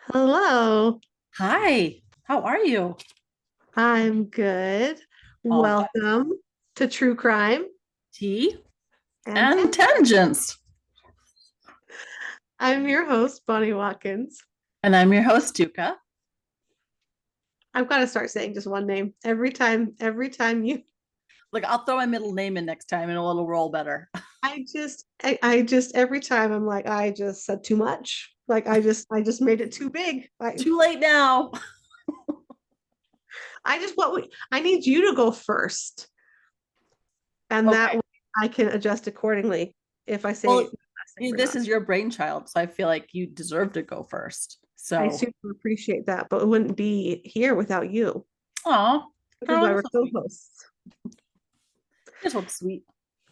Hello, Hi, how are you? I'm good. All right. Welcome to True Crime Tea and and Tangents. tangents. I'm your host, Bonnie Watkins. And I'm your host, Tuka. I've got to start saying just one name every time you Like, I'll throw my middle name in next time and it'll roll better. I just every time I'm like, I just said too much. Like I just made it too big. Too late now. I just I need you to go first. And that Okay. way I can adjust accordingly if I say Well, last name or this not. is your brainchild, so I feel like you deserve to go first. I So, super appreciate that, but it wouldn't be here without you, oh, which is oh, why you're we're so sweet. co-hosts. You're so sweet.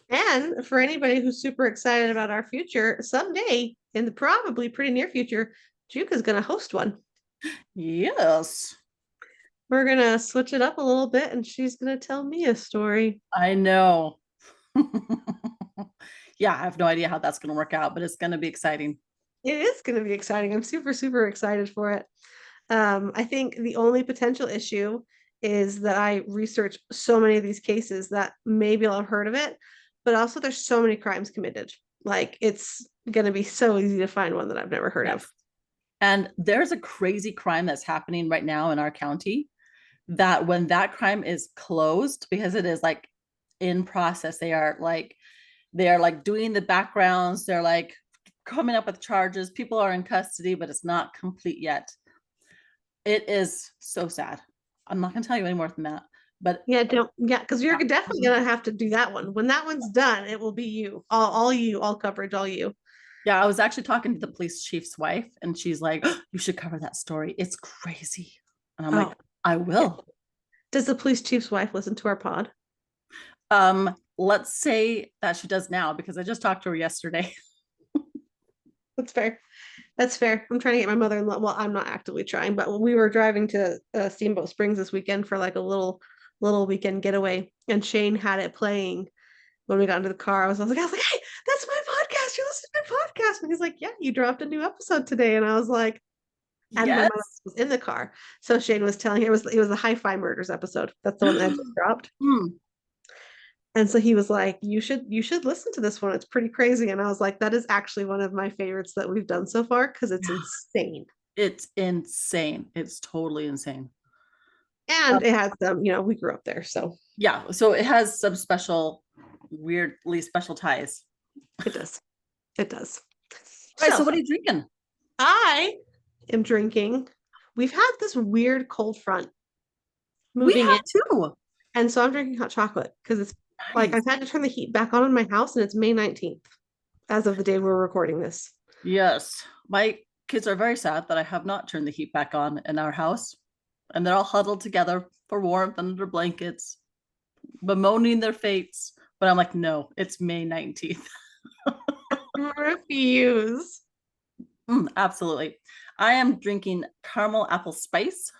And for anybody who's super excited about our future, someday in the probably pretty near future, Juka's going to host one. Yes, We're going to switch it up a little bit and she's going to tell me a story. I know. Yeah, I have no idea how that's going to work out, but it's going to be exciting. It is going to be exciting. I'm super, super excited for it. I think the only potential issue is that I research so many of these cases that maybe I'll have heard of it, but also there's so many crimes committed. Like it's going to be so easy to find one that I've never heard of. Yes. And there's a crazy crime that's happening right now in our county that when that crime is closed, because it is like in process, they are like doing the backgrounds, they're like coming up with charges, people are in custody, but it's not complete yet. It is so sad. I'm not going to tell you any more than that, but Yeah, don't yeah, because you're yeah. definitely gonna have to do that one. When that one's done, it will be you. All you, all coverage, all you. Yeah, I was actually talking to the police chief's wife and she's like, oh, you should cover that story, it's crazy. And I'm like, Oh, I yeah. will. Does the police chief's wife listen to our pod? Let's say that she does now because I just talked to her yesterday. That's fair. That's fair. I'm trying to get my mother-in-law. Well, I'm not actively trying, but we were driving to Steamboat Springs this weekend for like a little weekend getaway, and Shane had it playing when we got into the car. I was like, hey, that's my podcast. You listen to my podcast, and he's like, yeah, you dropped a new episode today, and I was like, and my mother Yes. was in the car, so Shane was telling her it was the Hi-Fi Murders episode. That's the one that I just dropped. Hmm. And so he was like, you should listen to this one. It's pretty crazy. And I was like, that is actually one of my favorites that we've done so far because it's Yeah, insane. it's insane. It's totally insane. And it has we grew up there, so Yeah, so it has some special, weirdly special ties. it does. It does. All right, so So what are you drinking? I am drinking. We've had this weird cold front We moving in. have two. And so I'm drinking hot chocolate because it's like Nice. I've had to turn the heat back on in my house and it's May 19th as of the day we're recording this. Yes, my kids are very sad that I have not turned the heat back on in our house, and they're all huddled together for warmth under blankets, bemoaning their fates. But I'm like, no, it's May 19th. Refuse. Absolutely. I am drinking caramel apple spice.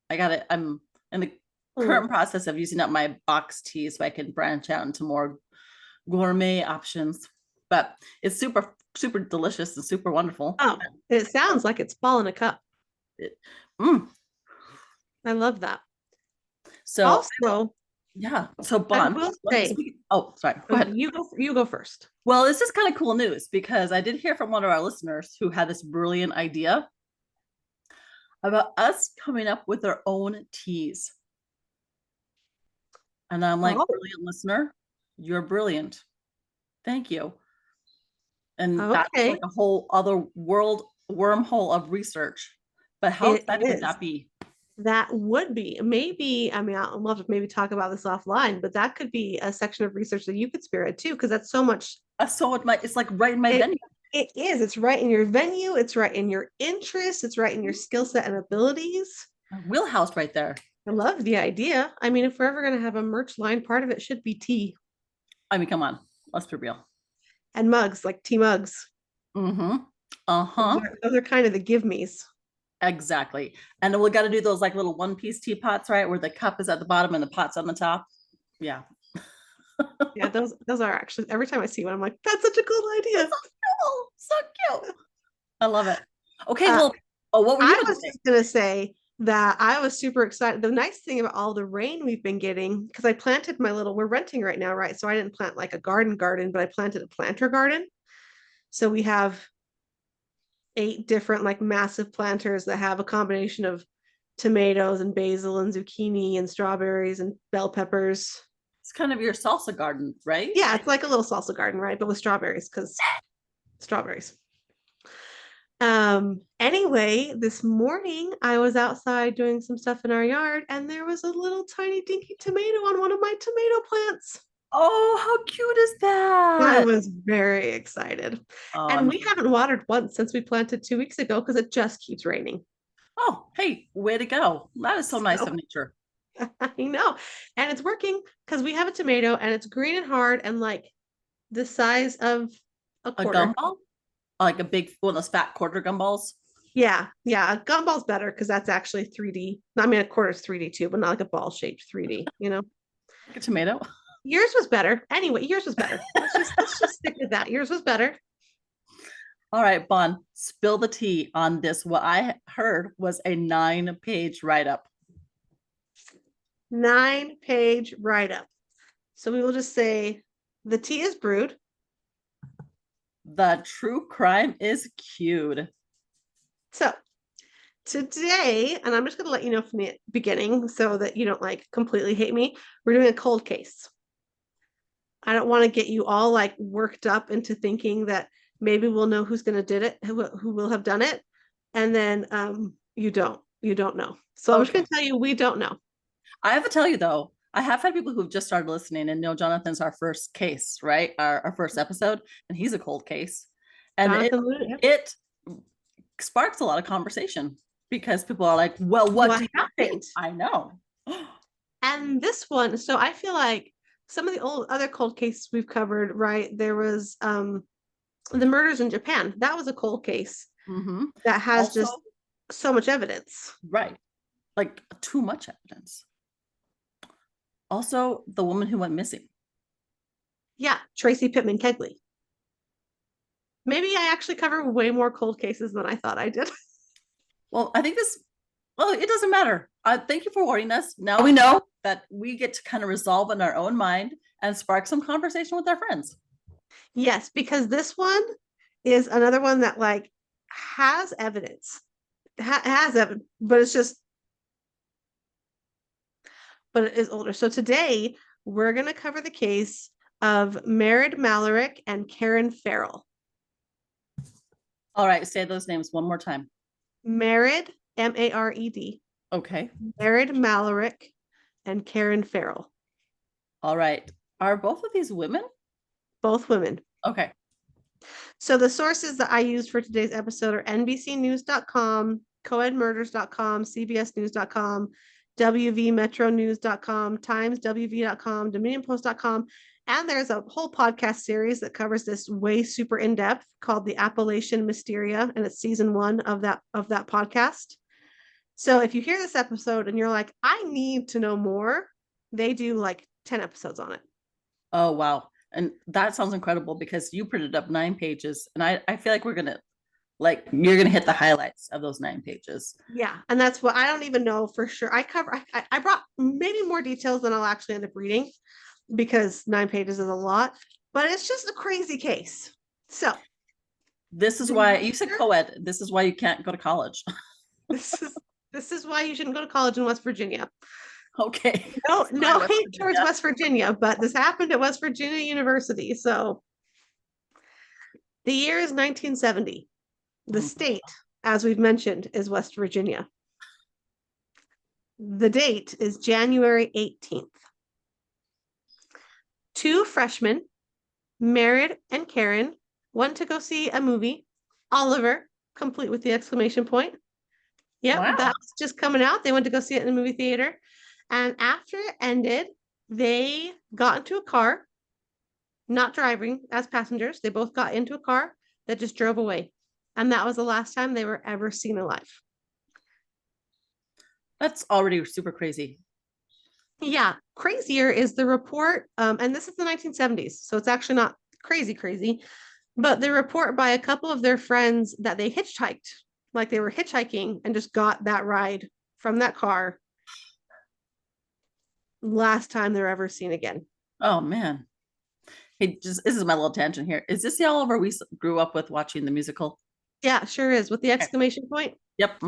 I got it. I'm in the Mm. current process of using up my box tea so I can branch out into more gourmet options. But it's super, super delicious and super wonderful. Oh, it sounds like it's fall in a cup. It- mm. I love that. So Also, yeah. So I Bon, will say, oh, sorry. Go oh, ahead. you go first. Well, this is kind of cool news because I did hear from one of our listeners who had this brilliant idea about us coming up with our own teas. And I'm like, Oh, brilliant listener, you're brilliant. Thank you. And that's like okay. a whole other world wormhole of research. But how It exciting would is. that be? That would be maybe, I mean, I'd love to maybe talk about this offline, but that could be a section of research that you could spearhead too, because that's so much. So it's like right in my It venue. it is. It's right in your venue. It's right in your interests. It's right in your skill set and abilities. Wheelhouse right there. I love the idea. I mean, if we're ever going to have a merch line, part of it should be tea I mean, come on, let's be real. and mugs, like tea mugs. Mm-hmm. Those Uh-huh. are, those are kind of the give me's. Exactly. And then we got to do those like little one-piece teapots, right? Where the cup is at the bottom and the pot's on the top. Yeah. Yeah, those are actually every time I see one, I'm like, that's such a cool That's idea. so cool. So cute. I love it. Okay, Uh, well, Oh, what were you I going to was say? just gonna say that I was super excited. The nice thing about all the rain we've been getting, because I planted we're renting right now, right? So I didn't plant like a garden, but I planted a planter garden. So we have 8 different like massive planters that have a combination of tomatoes and basil and zucchini and strawberries and bell peppers. It's kind of your salsa garden, right? Yeah, it's like a little salsa garden, right? But with strawberries, because strawberries. Anyway, this morning I was outside doing some stuff in our yard and there was a little tiny dinky tomato on one of my tomato plants. Oh, how cute is I that? was very excited. Oh, And I'm we haven't watered once since we planted 2 weeks ago because it just keeps raining. oh, hey, way to go. That is so nice of So nature. I know. And it's working because we have a tomato and it's green and hard and like the size of a A quarter. gumball? Like a big one of those fat quarter gumballs? Yeah, yeah. A gumball's better because that's actually 3D. I mean, a quarter's 3D too, but not like a ball shaped 3D, you know? Like a tomato? Yours was better. Anyway, yours was better. Let's just stick with that. Yours was better. All right, Bon, spill the tea on this. What I heard was a 9-page write-up. 9-page write-up. So we will just say the tea is brewed. The true crime is cued. So today, and I'm just going to let you know from the beginning so that you don't like completely hate me, we're doing a cold case. I don't want to get you all like worked up into thinking that maybe we'll know who's going to did it, who will have done it, and then you don't know. So I'm just going Okay. to tell you we don't know. I have to tell you though, I have had people who've just started listening and know Jonathan's our first case, right? Our first episode, and he's a cold case. And Jonathan Lu, yeah. it sparks a lot of conversation because people are like, well, what What do you think? happened? I know. And this one, so I feel like some of the old other cold cases we've covered, right? There was the murders in Japan. That was a cold case Mm-hmm. that has Also, just so much evidence. right, like too much evidence. Also, the woman who went missing. Yeah, Tracy Pittman Kegley. Maybe I actually cover way more cold cases than I thought I did. Well, I think this, well, it doesn't matter. Thank you for warning us. Now we know that we get to kind of resolve in our own mind and spark some conversation with our friends. Yes, because this one is another one that like has evidence. Has evidence, but it is older. So today we're going to cover the case of Malarik and Karen Ferrell. All right, say those names one more time. Mared, Mared, Okay. Malarik and Karen Ferrell. All right. Are both of these women? Both women. Okay. So the sources that I used for today's episode are NBCnews.com, coedmurders.com, CBSnews.com, WVmetronews.com, TimesWV.com, DominionPost.com, and there's a whole podcast series that covers this way super in depth called The Appalachian Mysteria, and it's season 1 of that podcast. So if you hear this episode and you're like, I need to know more, they do like 10 episodes on it. Oh, wow. And that sounds incredible because you printed up 9 pages. And I feel like you're going to hit the highlights of those 9 pages. Yeah. And that's what I don't even know for sure. I brought maybe more details than I'll actually end up reading because 9 pages is a lot, but it's just a crazy case. So this is why you said co-ed. This is why you can't go to college. this is why you shouldn't go to college in West Virginia. Okay. No hate towards West Virginia, but this happened at West Virginia University. So the year is 1970. The state, as we've mentioned, is West Virginia. The date is January 18th. 2 freshmen, Merritt and Karen, went to go see a movie, Oliver, complete with the exclamation point. Yep, wow. That's just coming out. They went to go see it in the movie theater. And after it ended, they got into a car, not driving as passengers. They both got into a car that just drove away. And that was the last time they were ever seen alive. That's already super crazy. Yeah, crazier is the report, and this is the 1970s, so it's actually not crazy, but the report by a couple of their friends that they hitchhiked like they were hitchhiking and just got that ride from that car. Last time they're ever seen again. Oh man. Hey, just this is my little tangent here. Is this the Oliver we grew up with watching the musical? Yeah, sure is. With the Okay. exclamation point. Yep.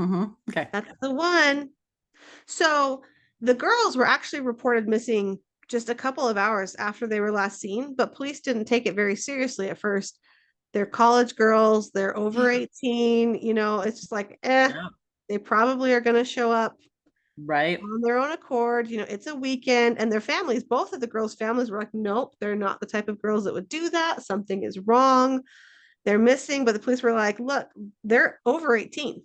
Okay. That's the one. So the girls were actually reported missing just a couple of hours after they were last seen, but police didn't take it very seriously at first. They're college girls, they're over 18, it's just like, Yeah. they probably are going to show up Right. on their own accord. It's a weekend, and their families, both of the girls' families were like, nope, they're not the type of girls that would do that. Something is wrong. They're missing. But the police were like, look, they're over 18.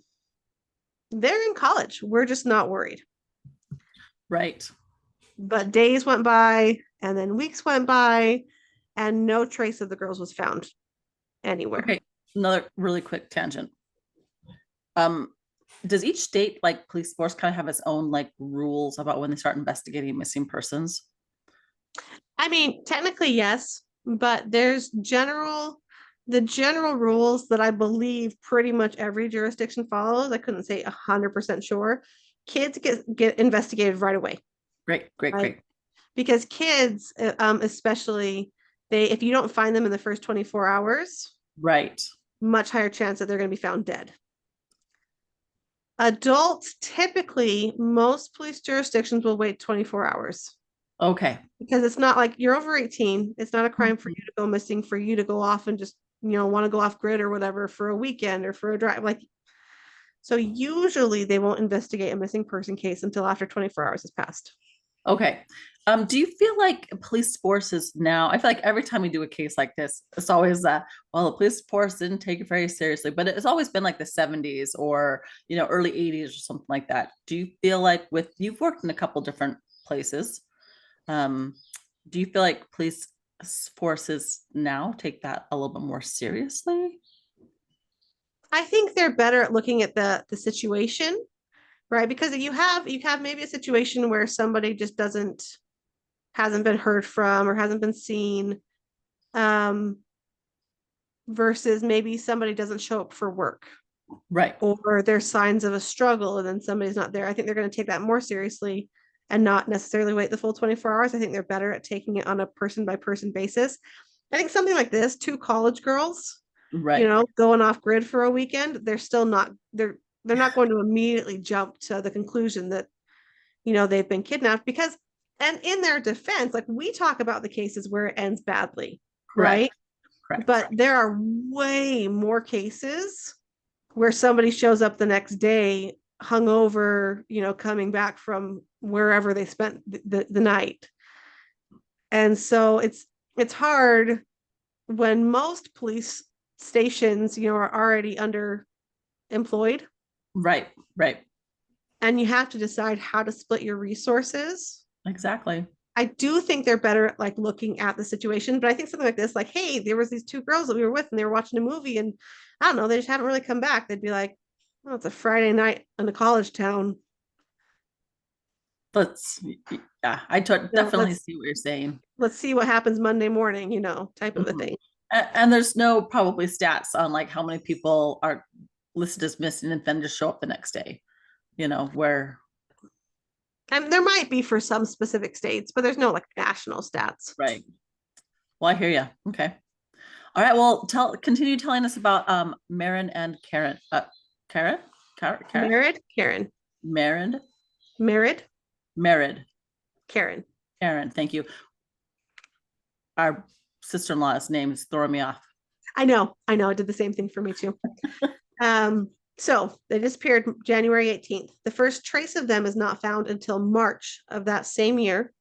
They're in college. We're just not worried. Right. But days went by and then weeks went by and no trace of the girls was found anywhere. Okay. Another really quick tangent. Um, does each state like police force kind of have its own like rules about when they start investigating missing persons? I mean, technically, yes, but the general rules that I believe pretty much every jurisdiction follows. I couldn't say 100% sure. Kids get investigated right away, Great, great, right? great. Because kids, especially, if you don't find them in the first 24 hours, Right. much higher chance that they're going to be found dead. Adults, typically, most police jurisdictions will wait 24 hours Okay. because it's not like you're over 18. It's not a crime for Mhm. you to go missing, for you to go off and just, want to go off grid or whatever for a weekend or for a drive. Like, so usually they won't investigate a missing person case until after 24 hours has passed. Okay. Do you feel like police forces now? I feel like every time we do a case like this, it's always well, the police force didn't take it very seriously, but it's always been like the 70s or early 80s or something like that. Do you feel like you've worked in a couple different places? Um, do you feel like police forces now take that a little bit more seriously? I think they're better at looking at the situation, right? Because you have maybe a situation where somebody just hasn't been heard from or hasn't been seen, um, versus maybe somebody doesn't show up for work Right. or there's signs of a struggle and then somebody's not there. I think they're going to take that more seriously and not necessarily wait the full 24 hours. I think they're better at taking it on a person by person basis. I think something like this, two college girls, Right. going off grid for a weekend, they're not going to immediately jump to the conclusion that, they've been kidnapped because, and in their defense, like we talk about the cases where it ends badly, right? Correct. Correct. But there are way more cases where somebody shows up the next day hungover, coming back from wherever they spent the night. And so it's hard when most police stations, are already underemployed Right. Right. and you have to decide how to split your resources. Exactly. I do think they're better at like looking at the situation, but I think something like this, like, hey, there was these two girls that we were with and they were watching a movie and I don't know, they just haven't really come back. They'd be like, oh, it's a Friday night in a college town. Let's, yeah, definitely Let's see what you're saying. see what happens Monday morning, type of a Mhm. thing. And there's no probably stats on like how many people are listed as missing and then just show up the next day, where, And there might be for some specific states, but there's no like national stats. right. Well, I hear you. Okay. All right. Well, continue telling us about Marin and Karen. Karen? Karen? Married Karen. Marin? Married Marid. Karen. Karen. Thank you. Our sister-in-law's name is throwing me off. I know. It did the same thing for me too. So they disappeared January 18th. The first trace of them is not found until March of that same year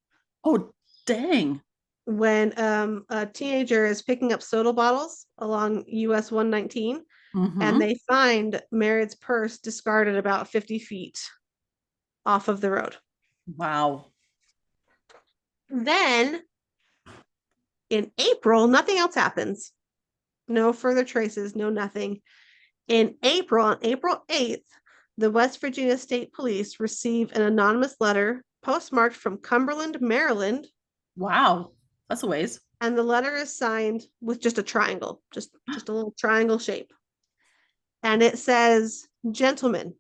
Oh, dang. when a teenager is picking up soda bottles along US 119 and Mm-hmm. they find Merritt's purse discarded about 50 feet off of the road. Wow. Then in April, nothing else happens. No further traces, no nothing. In April, on April 8th, the West Virginia State Police receive an anonymous letter postmarked from Cumberland, Maryland. Wow. That's a ways. And the letter is signed with just a triangle, just a little triangle shape. And it says, Gentlemen.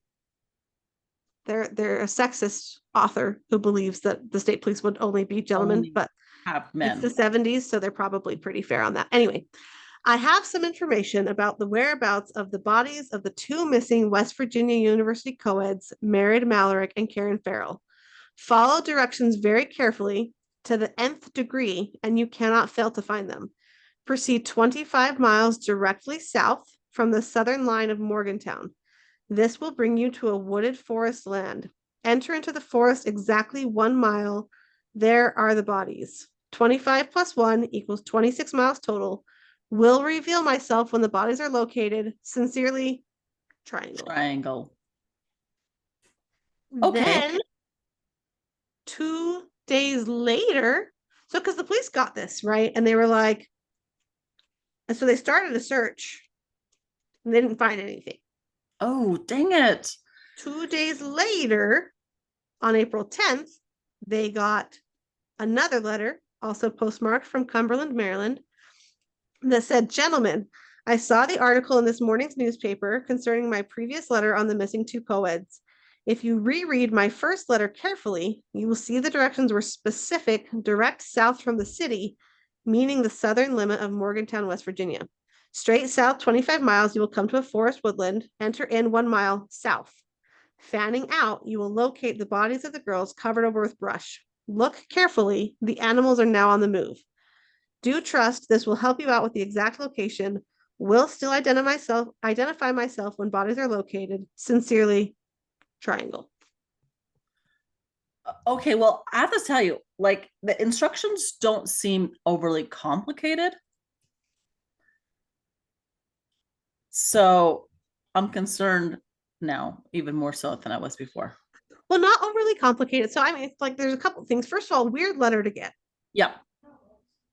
They're a sexist author who believes that the state police would only be gentlemen, Only but have it's the men. 70s, so they're probably pretty fair on that. Anyway, I have some information about the whereabouts of the bodies of the two missing West Virginia University co-eds, Malarik and Karen Ferrell. Follow directions very carefully to the nth degree, and you cannot fail to find them. Proceed 25 miles directly south from the southern line of Morgantown. This will bring you to a wooded forest land. Enter into the forest exactly 1 mile. There are the bodies. 25 plus 1 equals 26 miles total. Will reveal myself when the bodies are located. Sincerely, Triangle. Triangle. Okay. Then 2 days later, so because the police got this, right? And they were like, and so they started a search and they didn't find anything. Oh, dang it. 2 days later, on April 10th, they got another letter, also postmarked from Cumberland, Maryland, that said, Gentlemen, I saw the article in this morning's newspaper concerning my previous letter on the missing two co-eds. If you reread my first letter carefully, you will see the directions were specific, direct south from the city, meaning the southern limit of Morgantown, West Virginia. Straight south 25 miles, you will come to a forest woodland. Enter in 1 mile south. Fanning out, you will locate the bodies of the girls covered over with brush. Look carefully. The animals are now on the move. Do trust this will help you out with the exact location. Will still identify myself when bodies are located. Sincerely, Triangle. Okay, well, I have to tell you, like the instructions don't seem overly complicated. So I'm concerned now, even more so than I was before. Well, not overly complicated. So I mean, it's like there's a couple things. First of all, weird letter to get. Yeah.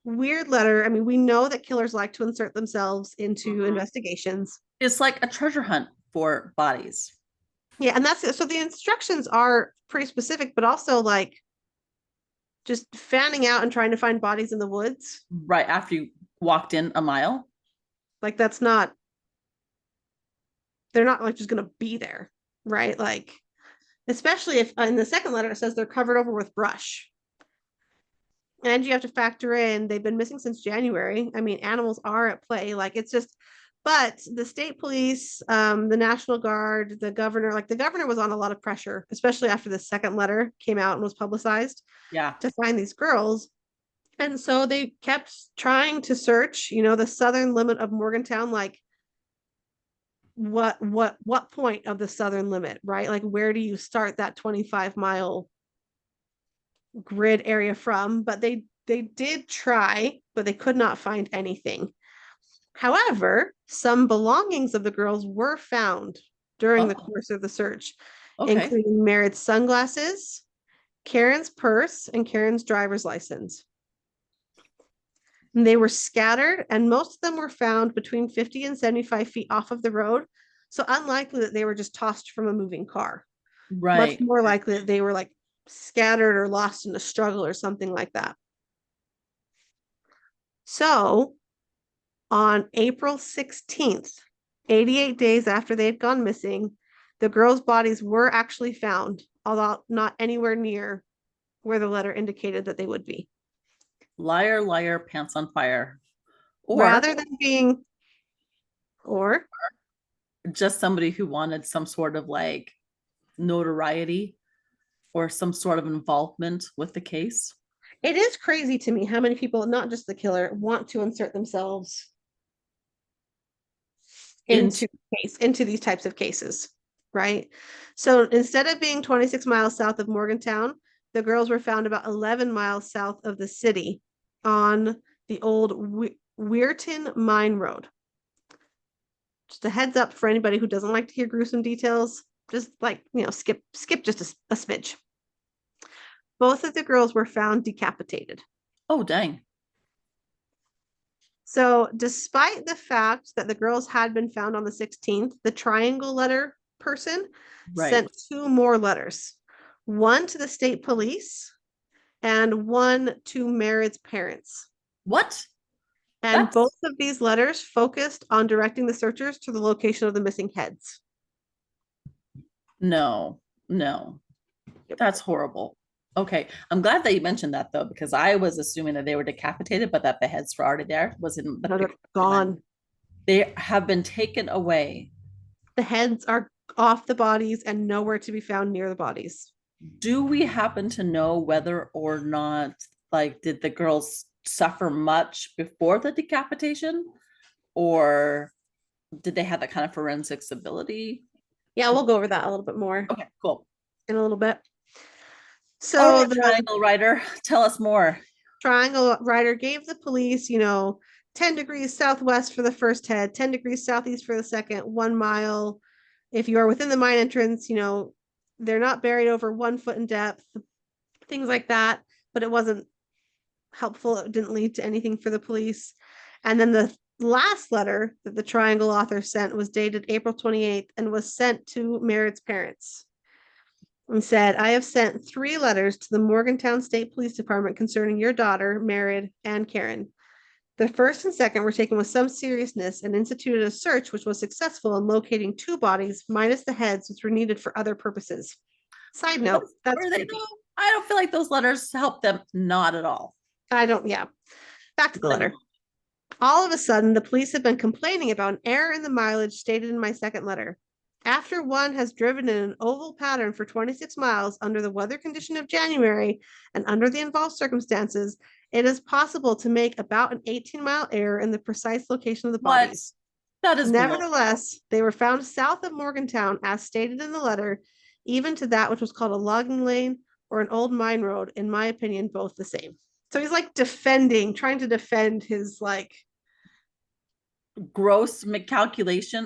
Weird letter. I mean, we know that killers like to insert themselves into investigations. It's like a treasure hunt for bodies. Yeah, and that's it. So the instructions are pretty specific, but also like just fanning out and trying to find bodies in the woods. Right after you walked in a mile. Like that's not, they're not like just gonna be there, right? Like, especially if in the second letter it says they're covered over with brush. And you have to factor in they've been missing since January. I mean, animals are at play. Like it's just, but the state police, the National Guard, the governor, like the governor was on a lot of pressure, especially after the second letter came out and was publicized Yeah. to find these girls. And so they kept trying to search, the southern limit of Morgantown, like what point of the southern limit, right? Like where do you start that 25-mile grid area from? But they did try, but they could not find anything. However, some belongings of the girls were found during the Oh, course of the search, okay. including Merritt's sunglasses, Karen's purse, and Karen's driver's license. And they were scattered, and most of them were found between 50 and 75 feet off of the road. So unlikely that they were just tossed from a moving car. Much Right. more likely that they were like scattered or lost in a struggle or something like that. So on April 16th, 88 days after they had gone missing, the girls' bodies were actually found, although not anywhere near where the letter indicated that they would be. Liar, liar, pants on fire. Or Rather than being, or just somebody who wanted some sort of like notoriety or some sort of involvement with the case. it is crazy to me how many people, not just the killer, want to insert themselves Into into these types of cases, right? So instead of being 26 miles south of Morgantown, the girls were found about 11 miles south of the city on the old Weirton Mine Road. Just a heads up for anybody who doesn't like to hear gruesome details, just like, skip just a smidge. Both of the girls were found decapitated. oh dang. So, despite the fact that the girls had been found on the 16th, the triangle letter person Right. sent two more letters, one to the state police and one to Merritt's parents. What? And both That's of these letters focused on directing the searchers to the location of the missing heads. No, no, Yep. that's horrible. Okay, I'm glad that you mentioned that though, because I was assuming that they were decapitated, but that the heads were already there. Was in the No, they're picture in my mind. gone. They have been taken away. The heads are off the bodies and nowhere to be found near the bodies. Do we happen to know whether or not, like, did the girls suffer much before the decapitation, or did they have that kind of forensics ability Yeah, to? we'll go over that a little bit more Okay, cool. in a little bit. All So right, the triangle writer, tell us more. triangle rider gave the police, 10 degrees southwest for the first head, 10 degrees southeast for the second, 1 mile. If you are within the mine entrance, they're not buried over 1 foot in depth, things like that. But it wasn't helpful. It didn't lead to anything for the police. And then the last letter that the triangle author sent was dated April 28th and was sent to Merritt's parents and said, I have sent 3 letters to the Morgantown State Police Department concerning your daughter, Merritt and Karen. The first and second were taken with some seriousness and instituted a search, which was successful in locating 2 bodies, minus the heads, which were needed for other purposes. Side note, that's Were they creepy. though? I don't feel like those letters help them. Not at all. I don't, yeah. Back to the Not at letter. All of a sudden, the police have been complaining about an error in the mileage stated in my second letter. After one has driven in an oval pattern for 26 miles under the weather condition of January and under the involved circumstances, it is possible to make about an 18-mile error in the precise location of the what? bodies. That is below. Nevertheless, they were found south of Morgantown, as stated in the letter, even to that which was called a logging lane or an old mine road, in my opinion, both the same. So he's like trying to defend his like Gross miscalculation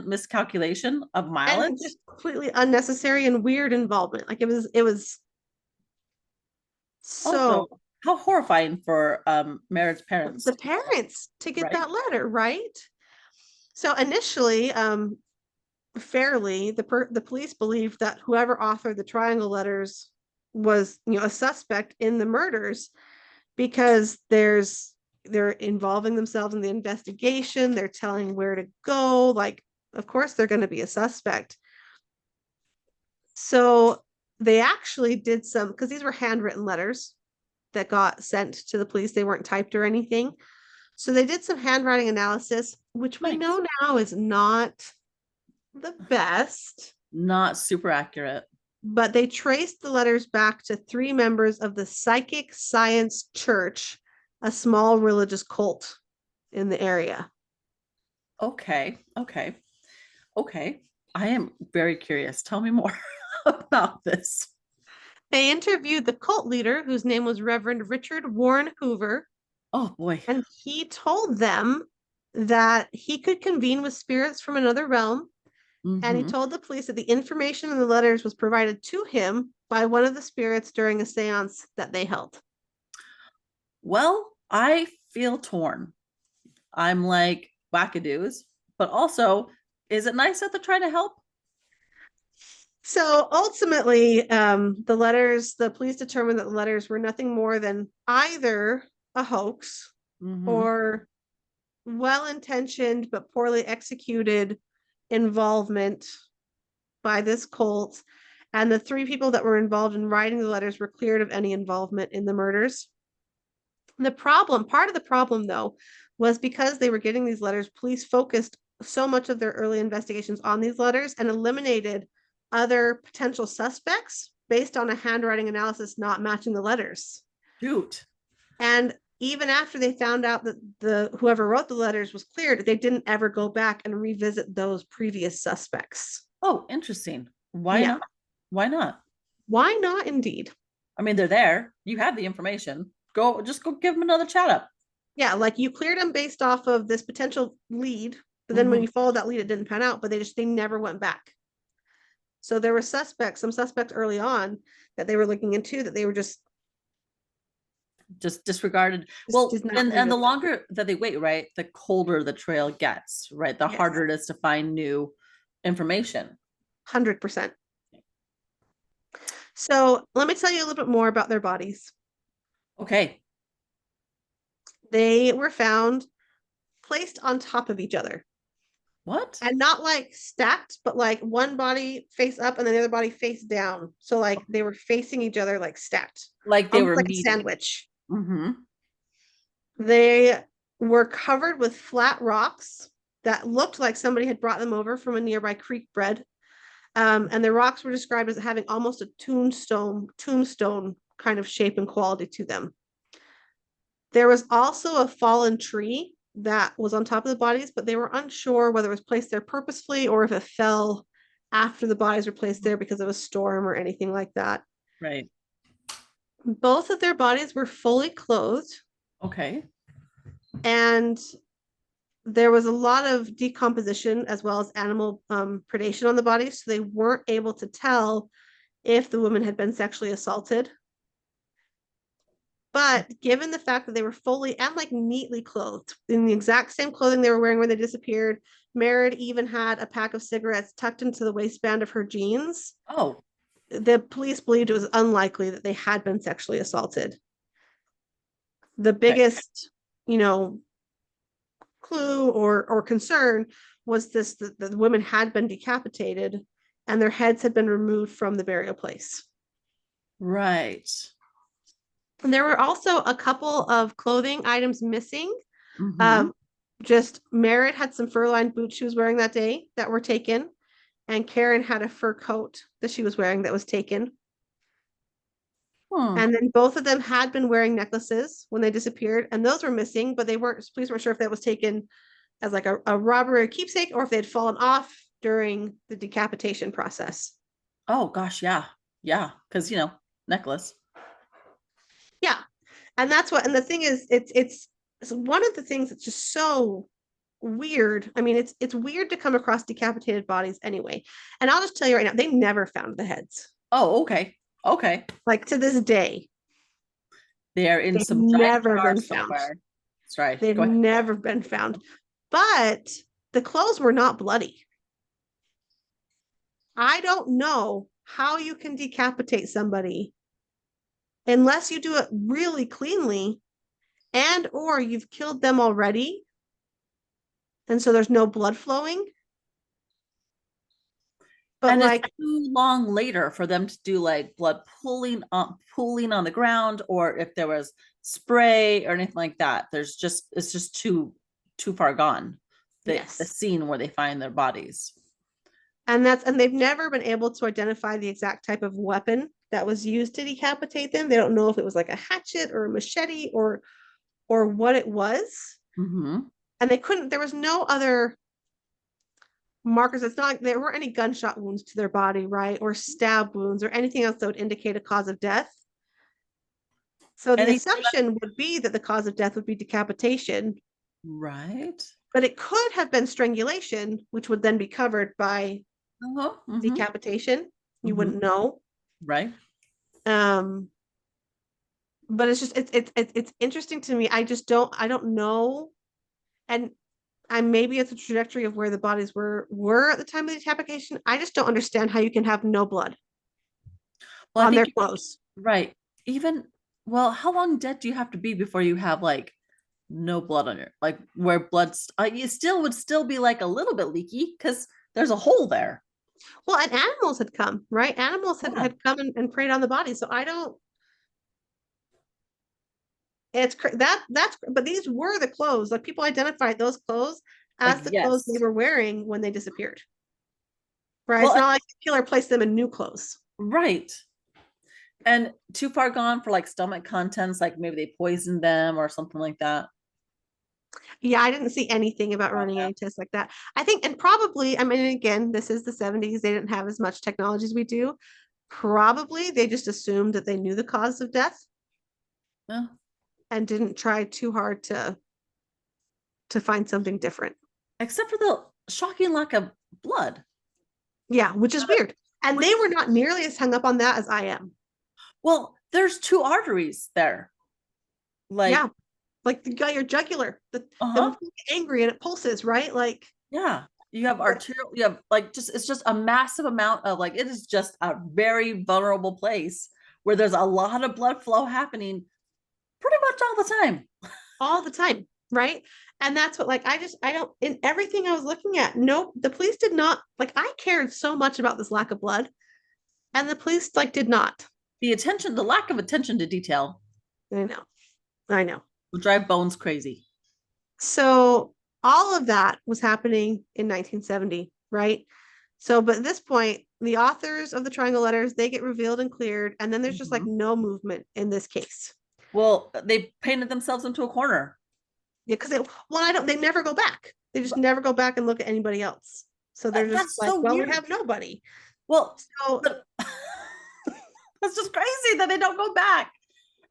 of and mileage. just completely unnecessary and weird involvement. Like it was so Also, how horrifying for Merritt's parents. the parents to get Right? that letter, right? So initially, fairly, the police believed that whoever authored the triangle letters was, a suspect in the murders because they're involving themselves in the investigation, they're telling where to go, like of course they're going to be a suspect. So they actually did some, because these were handwritten letters that got sent to the police. They weren't typed or anything. So they did some handwriting analysis, which we Nice. know now is not the best, Not super accurate. but they traced the letters back to 3 members of the Psychic Science Church, a small religious cult in the area. Okay. Okay. Okay. I am very curious. Tell me more about this. They interviewed the cult leader, whose name was Reverend Richard Warren Hoover, Oh boy. and he told them that he could convene with spirits from another realm. And he Mm-hmm. told the police that the information in the letters was provided to him by one of the spirits during a seance that they held. Well, I feel torn. I'm like wackadoos, but also, is it nice that they're trying to help? So ultimately, the police determined that the letters were nothing more than either a hoax Mm-hmm. or well intentioned but poorly executed involvement by this cult. And the 3 people that were involved in writing the letters were cleared of any involvement in the murders. Part of the problem though, was because they were getting these letters, police focused so much of their early investigations on these letters and eliminated other potential suspects based on a handwriting analysis not matching the letters. Shoot. And even after they found out that the whoever wrote the letters was cleared, they didn't ever go back and revisit those previous suspects. Oh, interesting. Why Yeah. not? Why not? Why not indeed? I mean, they're there. You have the information. Just go give them another chat up. Yeah, like you cleared them based off of this potential lead, but then when Mm-hmm. you followed that lead, it didn't pan out, but they never went back. So there were some suspects early on that they were looking into that they were Just disregarded. Well, just not and the revisit. longer that they wait, right, the colder the trail gets, right? The Yes, harder it is to find new information. 100%. So let me tell you a little bit more about their bodies. Okay. They were found placed on top of each other. What? and not like stacked, but like one body face up and then the other body face down. So like they were facing each other like stacked, Like they almost were like a meeting. sandwich. Mm-hmm. They were covered with flat rocks that looked like somebody had brought them over from a nearby creek bed. And the rocks were described as having almost a tombstone kind of shape and quality to them. There was also a fallen tree that was on top of the bodies, but they were unsure whether it was placed there purposefully or if it fell after the bodies were placed there because of a storm or anything like that. Right. Both of their bodies were fully clothed, Okay. and there was a lot of decomposition as well as animal predation on the bodies, so they weren't able to tell if the woman had been sexually assaulted. But given the fact that they were fully and like neatly clothed in the exact same clothing they were wearing when they disappeared, Merritt even had a pack of cigarettes tucked into the waistband of her jeans. Oh, The police believed it was unlikely that they had been sexually assaulted. The okay. biggest, you know, clue or concern was this: that the women had been decapitated and their heads had been removed from the burial place. Right. And there were also a couple of clothing items missing. Mm-hmm. Um, just Merritt had some fur-lined boots she was wearing that day that were taken, and Karen had a fur coat that she was wearing that was taken. Hmm. And then both of them had been wearing necklaces when they disappeared, and those were missing, but police weren't sure if that was taken as like a robbery or keepsake or if they'd fallen off during the decapitation process. Oh gosh, yeah. Yeah. Because necklace. Yeah. And that's what, and the thing is, it's one of the things that's just so weird. I mean, it's weird to come across decapitated bodies anyway. And I'll just tell you right now, they never found the heads. Oh, okay. Okay. Like to this day, They're in they've some giant never jar been found. somewhere. That's right. They've Go ahead. never been found. But the clothes were not bloody. I don't know how you can decapitate somebody unless you do it really cleanly and or you've killed them already and so there's no blood flowing. But And it's like, too long later for them to do like blood pooling on the ground, or if there was spray or anything like that. It's just too far gone. The yes. scene where they find their bodies. And they've never been able to identify the exact type of weapon that was used to decapitate them. They don't know if it was like a hatchet or a machete or what it was. Mm-hmm. And they couldn't, there was no other markers. It's not like there weren't any gunshot wounds to their body, right? Or stab wounds or anything else that would indicate a cause of death. So the Anything assumption would be that the cause of death would be decapitation, right? but it could have been strangulation, which would then be covered by Uh-huh. Mm-hmm. decapitation. You Mm-hmm. wouldn't know. Right. Um, but it's just it's interesting to me. I don't know, and I maybe it's a trajectory of where the bodies were at the time of the decapitation. I just don't understand how you can have no blood Well, I on their think clothes. right. Even well, how long dead do you have to be before you have like no blood on your like where you still would still be like a little bit leaky because there's a hole there. Well, and animals had come, right? Animals Yeah. had come and preyed on the body. So I don't. It's that's but these were the clothes. Like people identified those clothes Like as the clothes they yes. were wearing when they disappeared. Right? Well, It's not like the killer placed them in new clothes. right. And too far gone for like stomach contents, like maybe they poisoned them or something like that. Yeah, I didn't see anything about running Yeah. any tests like that. I think, and probably, I mean, again, this is the 70s. They didn't have as much technology as we do. Probably they just assumed that they knew the cause of death Yeah. and didn't try too hard to find something different. Except for the shocking lack of blood. Yeah, which is weird. And Which they were not nearly as hung up on that as I am. well, there's two arteries there. Yeah, Like, like the guy your jugular, the uh-huh. when you get angry and it pulses, right? Like Yeah. You have arterial, you have like just it's just a massive amount of like it is just a very vulnerable place where there's a lot of blood flow happening pretty much all the time. all the time, right? And that's what, like, I don't, in everything I was looking at, no, the police did not, like, I cared so much about this lack of blood, and the police, like, did not. The lack of attention to detail I know. I know. will drive Bones crazy. So all of that was happening in 1970, right? So, but at this point, the authors of the Triangle Letters, they get revealed and cleared, and then there's just like Mhm. no movement in this case. Well, they painted themselves into a corner. Yeah, because they never go back. They just never go back and look at anybody else. So they're just That's like, so well, we weird. have nobody. Well, So but that's just crazy that they don't go back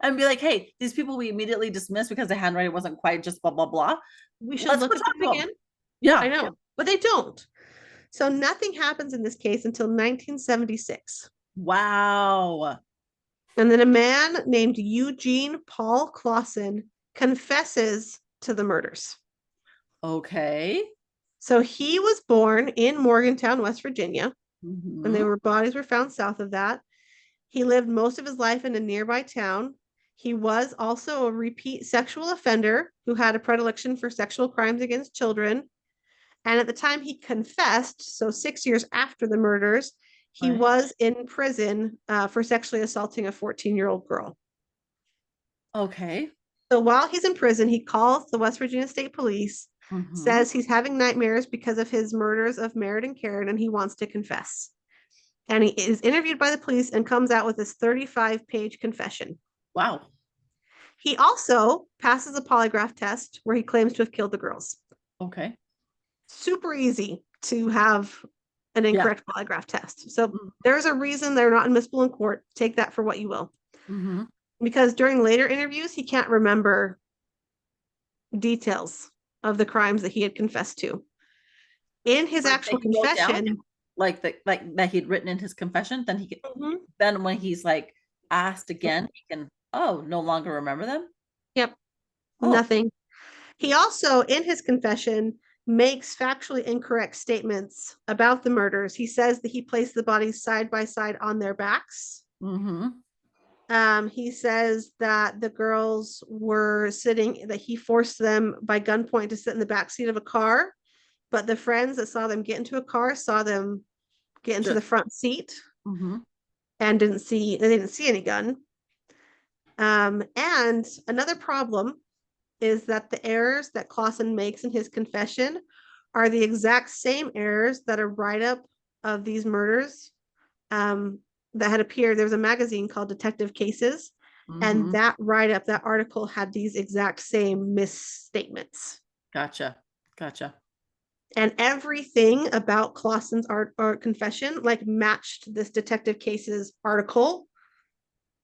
and be like, hey, these people we immediately dismissed because the handwriting wasn't quite just blah, blah, blah. we should Let's look go at talk them to again. them. Yeah. I know, but they don't. So nothing happens in this case until 1976. Wow. And then a man named Eugene Paul Clausen confesses to the murders. Okay. So he was born in Morgantown, West Virginia, and Mm-hmm. their bodies were found south of that. He lived most of his life in a nearby town. He was also a repeat sexual offender who had a predilection for sexual crimes against children. And at the time he confessed, so 6 years after the murders, he Right. was in prison for sexually assaulting a 14-year-old girl. Okay. So while he's in prison, he calls the West Virginia State Police, Mm-hmm. says he's having nightmares because of his murders of Merritt and Karen, and he wants to confess. And he is interviewed by the police and comes out with this 35-page confession. Wow. He also passes a polygraph test where he claims to have killed the girls. Okay. Super easy to have an Yeah. incorrect polygraph test. So there's a reason they're not admissible in court. Take that for what you will. Mm-hmm. Because during later interviews, he can't remember details of the crimes that he had confessed to. In his Like that actual he wrote down, confession, like that he'd written in his confession, then he could, mhm, then when he's like asked again, he can, oh, no longer remember them. yep, Oh. nothing. He also, in his confession, makes factually incorrect statements about the murders. He says that he placed the bodies side by side on their backs. Mm-hmm. He says that the girls were sitting, that he forced them by gunpoint to sit in the back seat of a car, but the friends that saw them get into a car saw them get into the Just. front seat Mm-hmm. and they didn't see any gun. And another problem is that the errors that Clausen makes in his confession are the exact same errors that a write-up of these murders that had appeared. There was a magazine called Detective Cases, and Mm-hmm. that write-up, that article had these exact same misstatements. Gotcha. Gotcha. And everything about Clausen's art or confession like matched this Detective Cases article,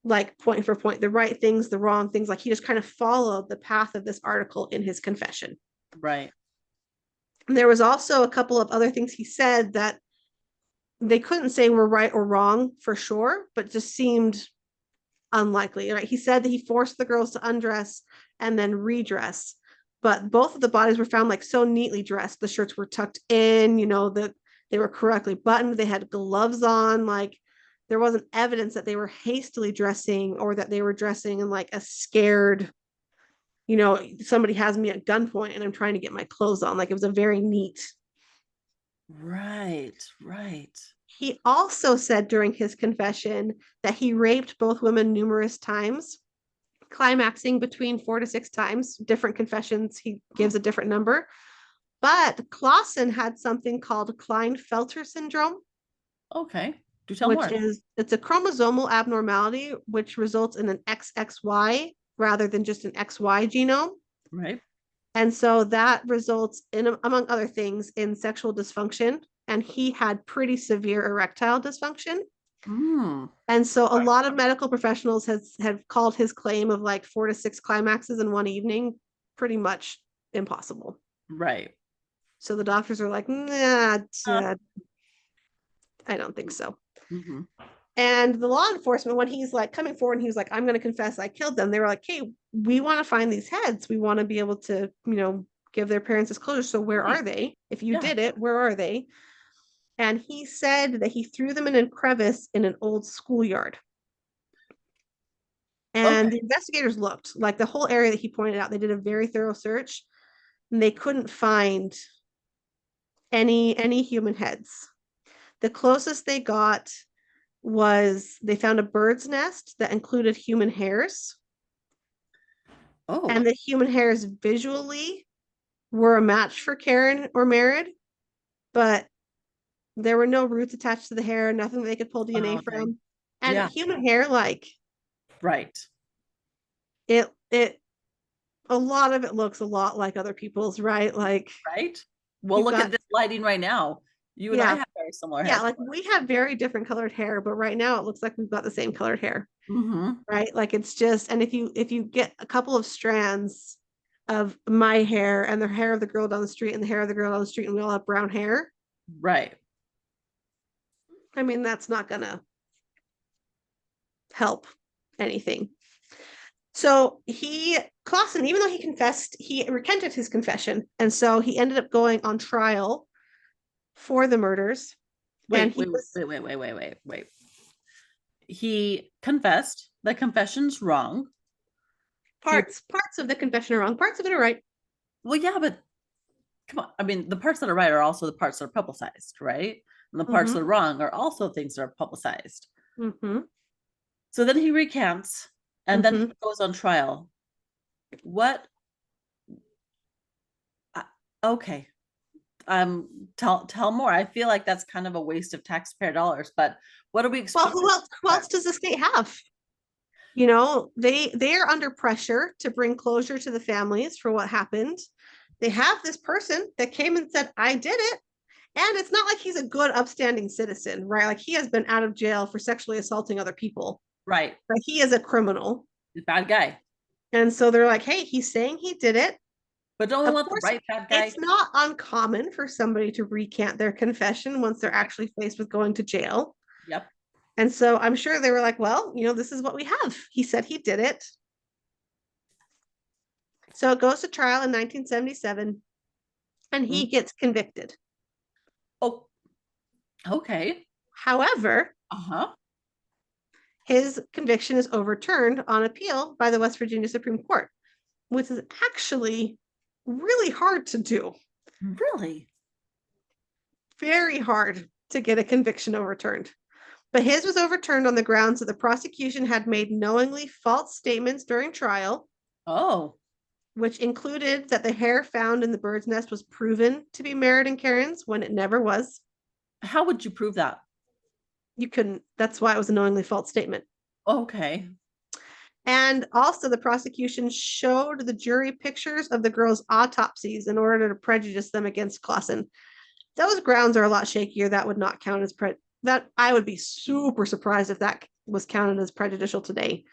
like point for point, the right things, the wrong things. Like he just kind of followed the path of this article in his confession. Right. And there was also a couple of other things he said that they couldn't say were right or wrong for sure, but just seemed unlikely. Right? He said that he forced the girls to undress and then redress, but both of the bodies were found like so neatly dressed. The shirts were tucked in, they were correctly buttoned. They had gloves on. Like there wasn't evidence that they were hastily dressing or that they were dressing in like a scared, somebody has me at gunpoint and I'm trying to get my clothes on. Like it was a very neat. Right. Right. He also said during his confession that he raped both women numerous times, climaxing between 4 to 6 times. Different confessions, he gives a different number. But Clausen had something called Klinefelter syndrome, Okay. Do tell which more. is it's a chromosomal abnormality which results in an XXY rather than just an XY genome. Right. And so that results in, among other things, in sexual dysfunction. And he had pretty severe erectile dysfunction. Mm. And so a lot of medical professionals have called his claim of like 4 to 6 climaxes in one evening pretty much impossible. Right. So the doctors are like, nah, Uh, I don't think so. mm-hmm. And the law enforcement, when he's like coming forward and he was like, I'm going to confess I killed them, they were like, hey, we want to find these heads. We want to be able to, give their parents disclosure. So where Right. are they? If you Yeah. did it, where are they? And he said that he threw them in a crevice in an old schoolyard. Okay. And the investigators looked like the whole area that he pointed out. They did a very thorough search. and they couldn't find any human heads. The closest they got was they found a bird's nest that included human hairs, Oh, and the human hairs visually were a match for Karen or Merritt, but there were no roots attached to the hair, nothing they could pull DNA okay. from. And Yeah, human hair, like right. it a lot of it looks a lot like other people's, right? Like Right. Well, you've look at got, this lighting right now. You and I yeah, have very similar yeah, hair like color. we have very different colored hair, but right now it looks like we've got the same colored hair, Mm-hmm. right? Like it's just, and if you get a couple of strands of my hair and the hair of the girl down the street and the hair of the girl down the street and we all have brown hair, Right. I mean that's not gonna help anything. So Clausen, even though he confessed, he recanted his confession. And so he ended up going on trial for the murders. And Wait, he wait, was wait, wait, wait, wait, wait, wait. He confessed. The confession's wrong. He, parts of the confession are wrong, parts of it are right. well, yeah, but come on. I mean, the parts that are right are also the parts that are publicized, right? And the parts Mm-hmm. that are wrong are also things that are publicized. Mm-hmm. So then he recants and then he Mm-hmm. goes on trial. What? Okay. Tell more. I feel like that's kind of a waste of taxpayer dollars, but what do we Well, expect? who else does the state have? You know, they are under pressure to bring closure to the families for what happened. They have this person that came and said, I did it. And it's not like he's a good, upstanding citizen, right? Like he has been out of jail for sexually assaulting other people, Right. but he is a criminal. Bad guy. And so they're like, hey, he's saying he did it. But don't we Of want the course, right bad it's guy? not uncommon for somebody to recant their confession once they're Right. actually faced with going to jail. Yep. And so I'm sure they were like, well, this is what we have. He said he did it. So it goes to trial in 1977 and Mm. he gets convicted. Oh, okay. However, Uh-huh. his conviction is overturned on appeal by the West Virginia Supreme Court, which is actually really hard to do. Really? Very hard to get a conviction overturned. But his was overturned on the grounds that the prosecution had made knowingly false statements during trial, Oh, which included that the hair found in the bird's nest was proven to be Merritt and Karen's when it never was. how would you prove that? You couldn't, that's why it was a knowingly false statement. Okay. And also, the prosecution showed the jury pictures of the girls' autopsies in order to prejudice them against Clausen. Those grounds are a lot shakier. That would not count as that. I would be super surprised if that was counted as prejudicial today.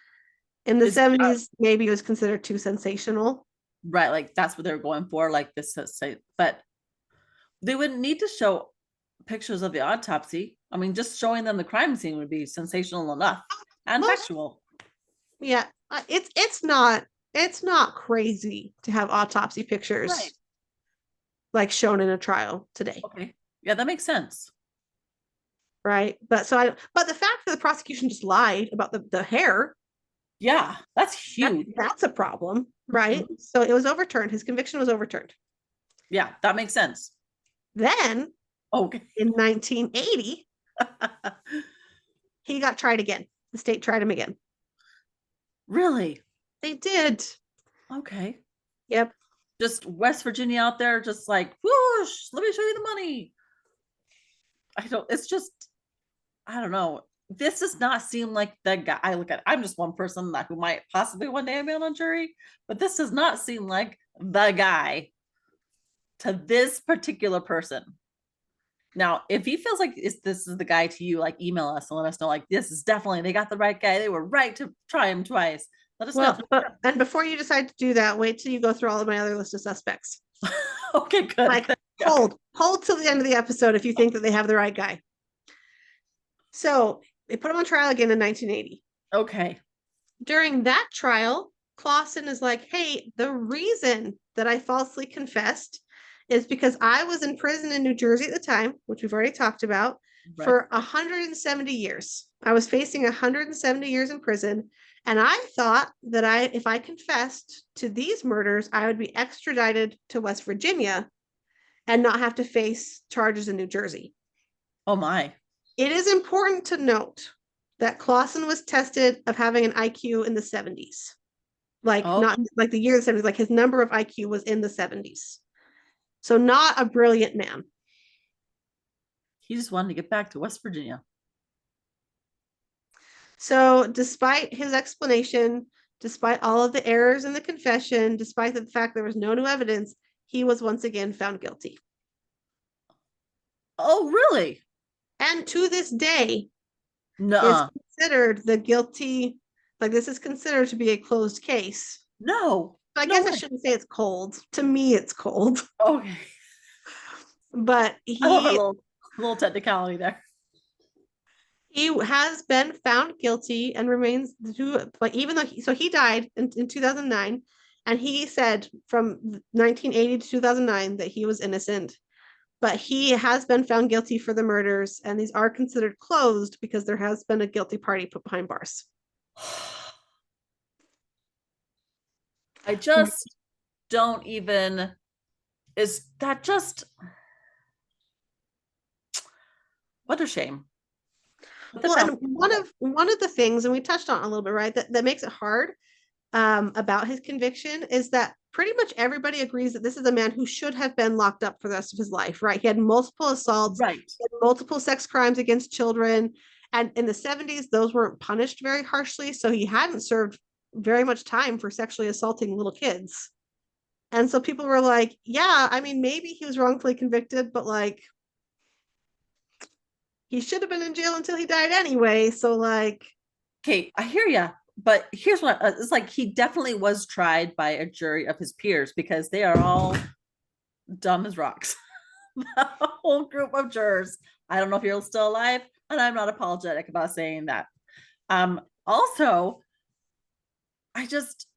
In the Is 70s, maybe it was considered too sensational. right, like that's what they're going for, like this say, but they wouldn't need to show pictures of the autopsy. I mean, just showing them the crime scene would be sensational enough and Most, factual. yeah, it's not crazy to have autopsy Right. pictures like shown in a trial today, Okay. Yeah, that makes sense. right? But the fact that the prosecution just lied about the hair, Yeah, that's huge. that's a problem, right? Mhm. So it was overturned. His conviction was overturned. Yeah, that makes sense. Then Okay. in 1980, he got tried again. The state tried him again. Really? They did. Okay. Yep. Just West Virginia out there, just like, whoosh, let me show you the money. It's just, I don't know. This does not seem like the guy I look at. I'm just one person that who might possibly one day be on a jury, but this does not seem like the guy to this particular person. Now, if he feels like this is the guy to you, like email us and let us know, like, this is definitely, they got the right guy. They were right to try him twice. Let us know. Well, and before you decide to do that, wait till you go through all of my other list of suspects. Okay, good. Like, hold till the end of the episode if you think that they have the right guy. So they put him on trial again in 1980. Okay. During that trial, Clausen is like, hey, the reason that I falsely confessed is because I was in prison in New Jersey at the time, which we've already talked about, Right. for 170 years. I was facing 170 years in prison. And I thought that if I confessed to these murders, I would be extradited to West Virginia and not have to face charges in New Jersey. Oh my. It is important to note that Clausen was tested of having an IQ in the 70s. Like Oh, not like the year of the 70s, like his number of IQ was in the 70s. So not a brilliant man. he just wanted to get back to West Virginia. So despite his explanation, despite all of the errors in the confession, despite the fact there was no new evidence, he was once again found guilty. Oh, really? And to this day is No. considered the guilty, like this is considered to be a closed case. No. I No guess I way. shouldn't say it's cold. To me, it's cold. Okay. But I love a he little technicality there. he has been found guilty and remains to, like, even though he died in 2009, and he said from 1980 to 2009 that he was innocent, but he has been found guilty for the murders, and these are considered closed because there has been a guilty party put behind bars. I just don't even, is that just, what a shame. What the Well, hell? and one of the things, and we touched on a little bit, right, that makes it hard about his conviction is that pretty much everybody agrees that this is a man who should have been locked up for the rest of his life, right? He had multiple assaults, Right. he had multiple sex crimes against children. And in the 70s, those weren't punished very harshly. So he hadn't served very much time for sexually assaulting little kids. And so people were like, yeah, I mean, maybe he was wrongfully convicted, but like, he should have been in jail until he died anyway. So, like, Okay, I hear ya. But here's what it's like. He definitely was tried by a jury of his peers because they are all dumb as rocks. The whole group of jurors. I don't know if you're still alive, and I'm not apologetic about saying that. Also, I just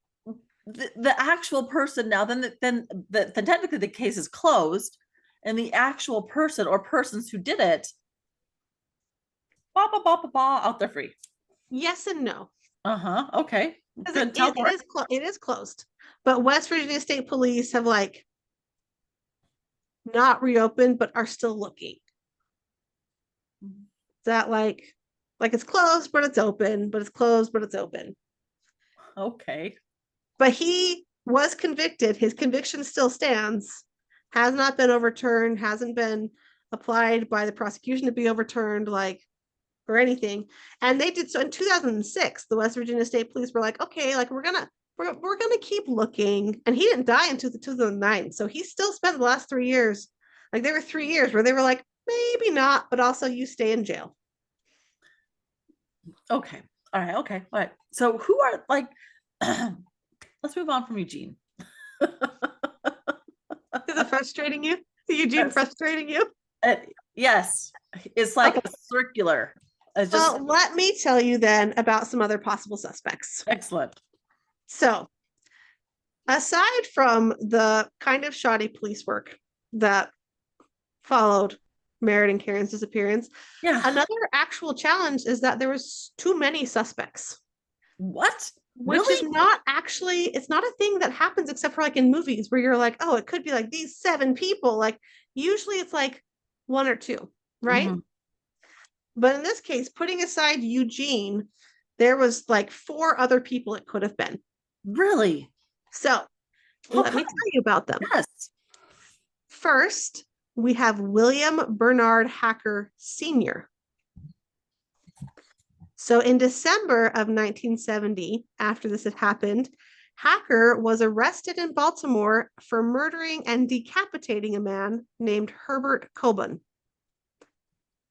the actual person now, then technically the case is closed, and the actual person or persons who did it, out there free. yes and no. Uh-huh. Okay. Good. Tell more. It is closed, but West Virginia State Police have like not reopened, but are still looking. That like it's closed, but it's open, but it's closed, but it's open. Okay. But he was convicted. His conviction still stands, has not been overturned, hasn't been applied by the prosecution to be overturned, like, or anything. And they did so in 2006. The West Virginia State Police were like, okay, like we're gonna keep looking. And he didn't die until 2009, so he still spent the last 3 years. Like there were 3 years where they were like, maybe not, but also you stay in jail. Okay. All right. Okay. All right. So who are like let's move on from Eugene. Is it frustrating you? Is Eugene frustrating you? Uh, yes. It's like Okay. a circular. It's just Well, let me tell you then about some other possible suspects. excellent. So, aside from the kind of shoddy police work that followed Merritt and Karen's disappearance, Yeah. another actual challenge is that there was too many suspects, What? which is Really? not actually, it's not a thing that happens except for like in movies where you're like, oh, it could be like these 7 people. Like usually it's like one or two, right? Mhm. But in this case, putting aside Eugene, there was like 4 other people it could have been. Really? So How let me come? tell you about them. Yes. First, we have William Bernard Hacker Sr. So in December of 1970, after this had happened, Hacker was arrested in Baltimore for murdering and decapitating a man named Herbert Coburn.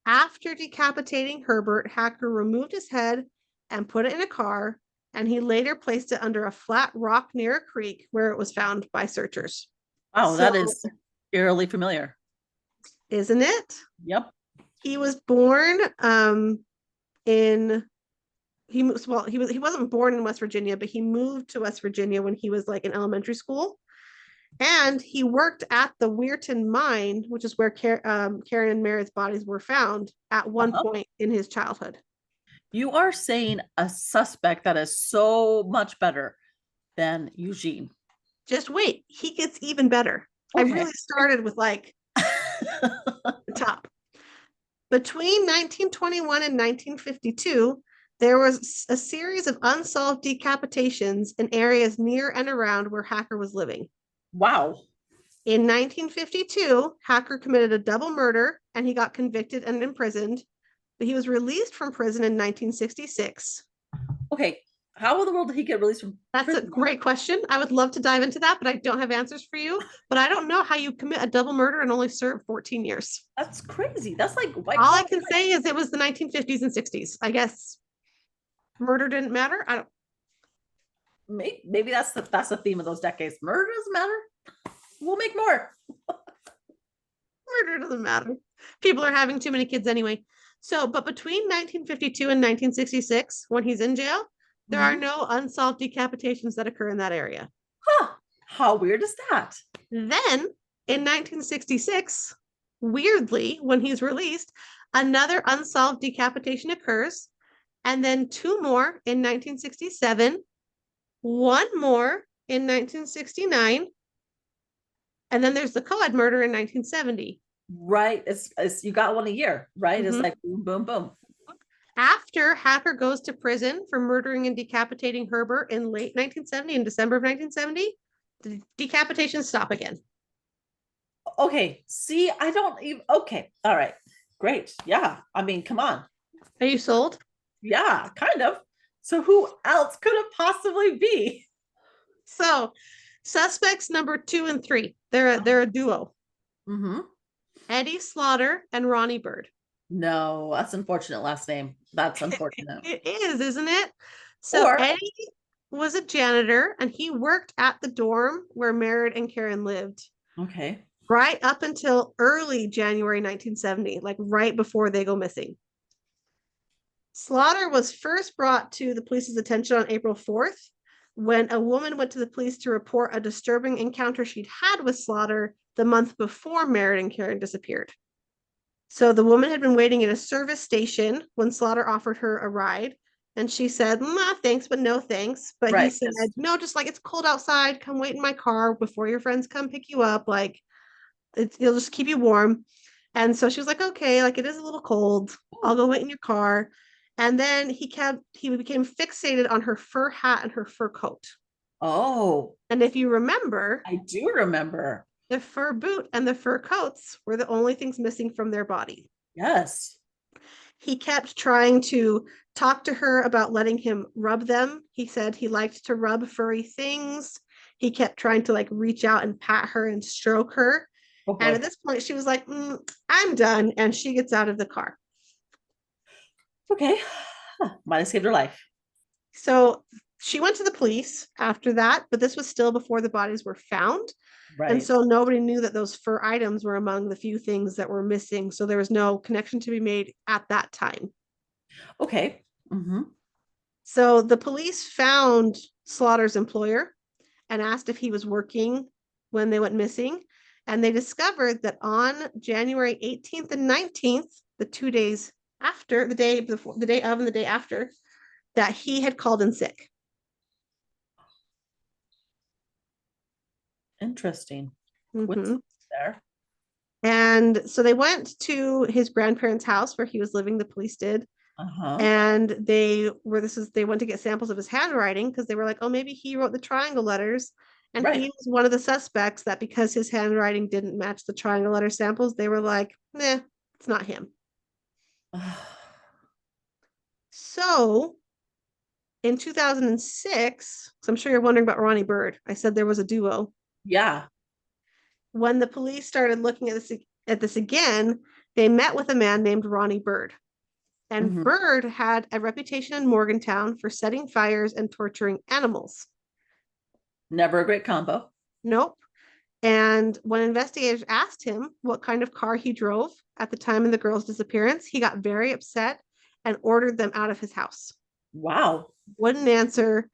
After decapitating Herbert, Hacker removed his head and put it in a car, and he later placed it under a flat rock near a creek where it was found by searchers. Wow, So, that is eerily familiar. isn't it? Yep. He was born in he wasn't born in West Virginia, but he moved to West Virginia when he was like in elementary school. And he worked at the Weirton mine, which is where Karen and Merritt's bodies were found at one Uh-huh. point in his childhood. You are saying a suspect that is so much better than Eugene. Just wait, he gets even better. I Okay. really started with like the top. Between 1921 and 1952, there was a series of unsolved decapitations in areas near and around where Hacker was living. Wow. In 1952, Hacker committed a double murder and he got convicted and imprisoned, but he was released from prison in 1966. Okay. How in the world did he get released from That's a prison? great question. I would love to dive into that, but I don't have answers for you. But I don't know how you commit a double murder and only serve 14 years. That's crazy. That's like white All I collar. can say is it was the 1950s and 60s. I guess murder didn't matter. I don't. Maybe that's the theme of those decades. Murder doesn't matter. We'll make more. Murder doesn't matter. People are having too many kids anyway. So, but between 1952 and 1966, when he's in jail, there are Mhm. no unsolved decapitations that occur in that area. Huh. How weird is that? Then in 1966, weirdly, when he's released, another unsolved decapitation occurs, and then two more in 1967, one more in 1969, and then there's the co-ed murder in 1970. Right. It's you got one a year, right? It's Mhm. like boom, boom, boom. After Hacker goes to prison for murdering and decapitating Herbert in late 1970, in December of 1970, the decapitations stop again. Okay. See, I don't even okay. All right. Great. Yeah. I mean, come on. Are you sold? Yeah, kind of. So who else could it possibly be? So, suspects number 2 and 3, they're a duo. Mm-hmm. Eddie Slaughter and Ronnie Bird. No, that's unfortunate last name. That's unfortunate. It is, isn't it? So Or Eddie was a janitor and he worked at the dorm where Merritt and Karen lived okay. right up until early January 1970, like right before they go missing. Slaughter was first brought to the police's attention on April 4th when a woman went to the police to report a disturbing encounter she'd had with Slaughter the month before Merritt and Karen disappeared. So the woman had been waiting at a service station when Slaughter offered her a ride. And she said, thanks, but no thanks. But he Right. said, no, just like it's cold outside. Come wait in my car before your friends come pick you up. Like it'll just keep you warm. And so she was like, okay, like it is a little cold. I'll go wait in your car. And then he became fixated on her fur hat and her fur coat. Oh, And if you remember, I do remember. the fur boot and the fur coats were the only things missing from their body. Yes. He kept trying to talk to her about letting him rub them. He said he liked to rub furry things. He kept trying to like reach out and pat her and stroke her. Oh And boy. at this point, she was like, I'm done. And she gets out of the car. Okay. Might have saved her life. So she went to the police after that, but this was still before the bodies were found. And Right. so nobody knew that those fur items were among the few things that were missing. So there was no connection to be made at that time. Okay. Mm-hmm. So the police found Slaughter's employer and asked if he was working when they went missing. And they discovered that on January 18th and 19th, the 2 days after, the day before, the day of and the day after, that he had called in sick. Interesting. Mhm. Coincidence there. And so they went to his grandparents' house where he was living, the police did. Uh-huh. And they went to get samples of his handwriting because they were like, oh, maybe he wrote the triangle letters. And he Right. was one of the suspects that because his handwriting didn't match the triangle letter samples, they were like, nah, it's not him. So in 2006, so I'm sure you're wondering about Ronnie Bird. I said there was a duo. Yeah. When the police started looking at this again, they met with a man named Ronnie Bird. And Mhm. Bird had a reputation in Morgantown for setting fires and torturing animals. Never a great combo. Nope. And when investigators asked him what kind of car he drove at the time of the girl's disappearance, he got very upset and ordered them out of his house. Wow. Wouldn't answer,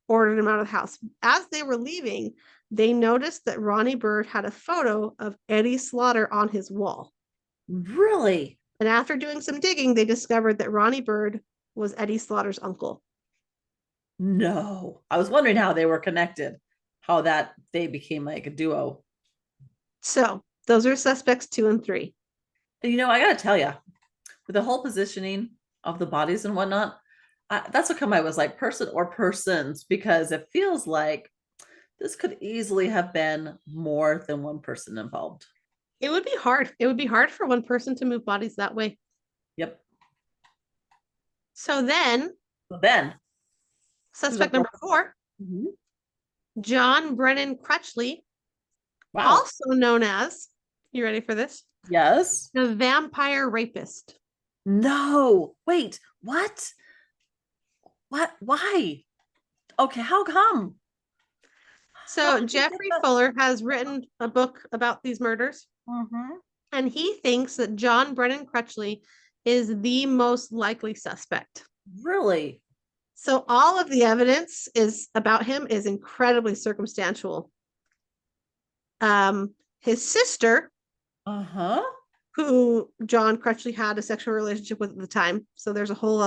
ordered him out of the house. As they were leaving, they noticed that Ronnie Bird had a photo of Eddie Slaughter on his wall. Really? And after doing some digging, they discovered that Ronnie Bird was Eddie Slaughter's uncle. No. I was wondering how they were connected, how that they became like a duo. So those are suspects 2 and 3. And I gotta tell you, with the whole positioning of the bodies and whatnot, that's what come I was like person or persons, because it feels like this could easily have been more than one person involved. It would be hard. It would be hard for one person to move bodies that way. Yep. So then, suspect number 4, Mhm. John Brennan Crutchley, Wow. also known as, you ready for this? Yes. The vampire rapist. No. Wait. What? What? Why? Okay. How come? So Jeffrey Fuller has written a book about these murders, and he thinks that John Brennan Crutchley is the most likely suspect. Really? So all of the evidence is about him is incredibly circumstantial. His sister, who John Crutchley had a sexual relationship with at the time, so there's a whole